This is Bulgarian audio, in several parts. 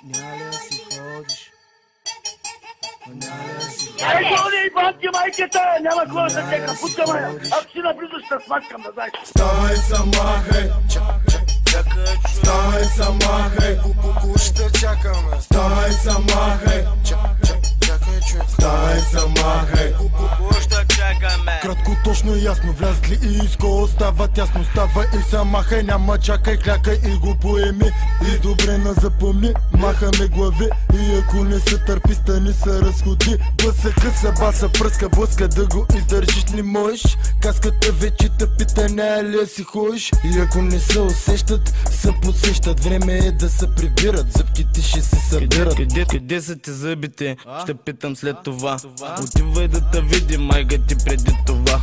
Няма да си ходиш. Ай, гони, бабки, майката! Няма кой да чека, пуска ме! Ако си наблизо ще смачкам, да знаеш. Ставай сама, хей! Ставай сама, хей! Ще чакаме. Ставай сама, хей! Ставай сама, хей! Ще чакаме. Кратко, точно и ясно, влязли и изко остава тясно. Става и сама, хей, няма чакай, клякай и го поеми. И добре на запомни, махаме глави. И ако не се търпи, стани се разходи. Бъса, къса, баса, пръска, блъска, да го издържиш ли можеш? Каската вече те пита, не ли си ходиш? И ако не се усещат, се подсещат. Време е да се прибират, зъбките ще се събират. Къде са ти зъбите? Ще питам след това. Отивай да те види майка ти преди това.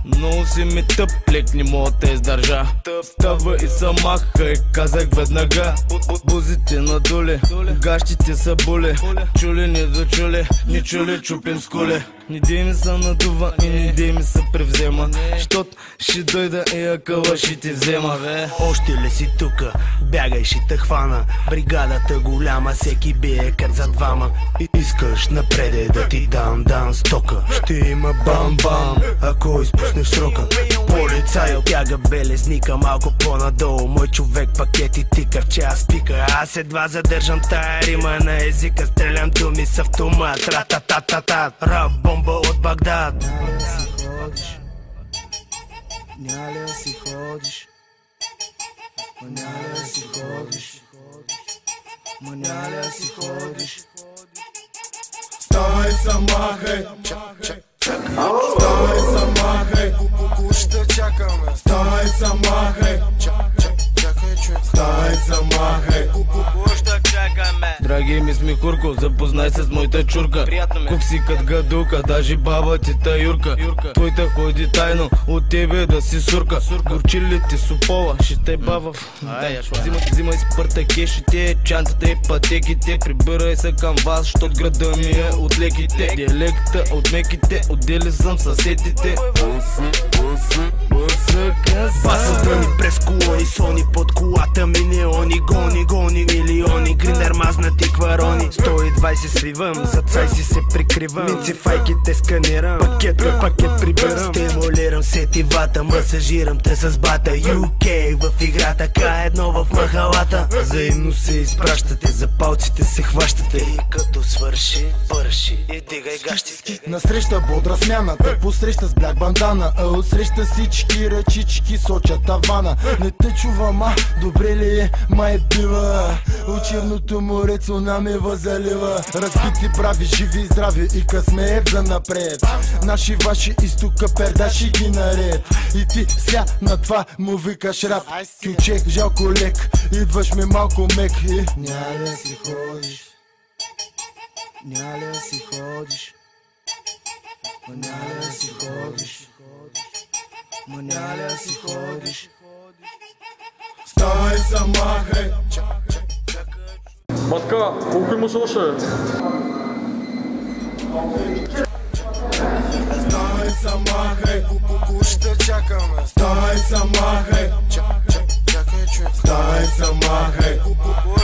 Много си ми тъп, лек не мога да издържа. Става и сама, хай, казах веднага. Бузите надоле, гащите са боле. Чули, не дочули, не чули, чупим с коле. Не дей ми се надува и не дей ми се превзема. Щот ще дойда и акъла ще ти взема, бе. Още ли си тука? Бягай, ще те хвана. Бригадата голяма, всеки бие кът за двама. Искаш напреде да ти дам стока. Ще има бам-бам, ако изпуснеш срока. Полицай бяга белезника малко по-надолу. Мой човек пакети тика, че аз пика. Аз едва задържам тая рима на езика. Стрелям думи с автомат. Ра-та-та-та-та. Рап бомба от Багдад. Няма ли да си ходиш? Няма ли да си ходиш? Няма ли да си ходиш? Ставай сама, хей! Ставай сама, хей! Ще чакаме. Ставай сама, хей! Ставай сама, хей! Ще чакаме. Драги ми смехурко, запознай се с моята чурка. Кук си кът гадулка, даже баба ти та Юрка. Твоята ходи тайно, от тебе да си сурка. Горчи ли ти супола, ще те бава. Взимай спартакешите, чантата и пътеките. Прибирай се към вас, щот града ми е от леките. Диалекта от меките, отдели съм съседите. Басата ми през колони, сони под колата ми неони. Гони милиони, гриндер мазнати кварони. 120 свивам, зад цай си се прикривам. Минци файките сканирам, пакет прибирам. Стимулирам сетивата, масажирам те с бата. UK в играта, К1 в махалата. Взаимно се изпращате, за палците се хващате. И като свърши, върши и дигай гащите. Насреща бодра смяната, посреща с бляк бандана. А отсреща всички ръчички сочат тавана. Не те чувам, добре ли е, май бива. Очевното море цунами възалива. Разбити прави, живи и здрави и късмеят за напред. Наши ваши изтока пердаши ги наред. И ти ся на това му викаш рап. Кючек, жалко лек, идваш ми малко мек. И няма ли да си ходиш? Няма ли да си ходиш? Няма ли да си ходиш? Няма ли да си ходиш? Ставай сама, хей! Матка, колко имаш още? Ставай сама, хей! Ще чакаме. Ставай сама, хей! Ставай сама, хей!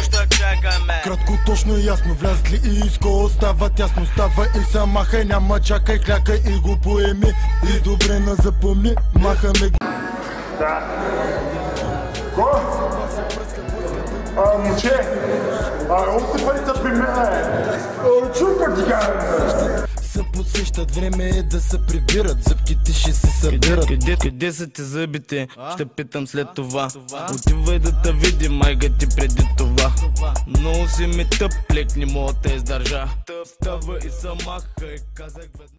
Ще чакаме. Кратко, точно и ясно, влязли и изко остава тясно. Става и сама, хей, няма чакай, клякай и го поеми. И добре на запомни, махаме. Ко? Момче, още парите при мене. Чурка ти кажа. Се подсещат, време е да се прибират, зъбките ще се събират. Къде са ти зъбите? Ще питам след това. Отивай да те види майка ти преди това. Много си ми тъп, лек не мога да издържа. Става и сама, хай, казах веднага.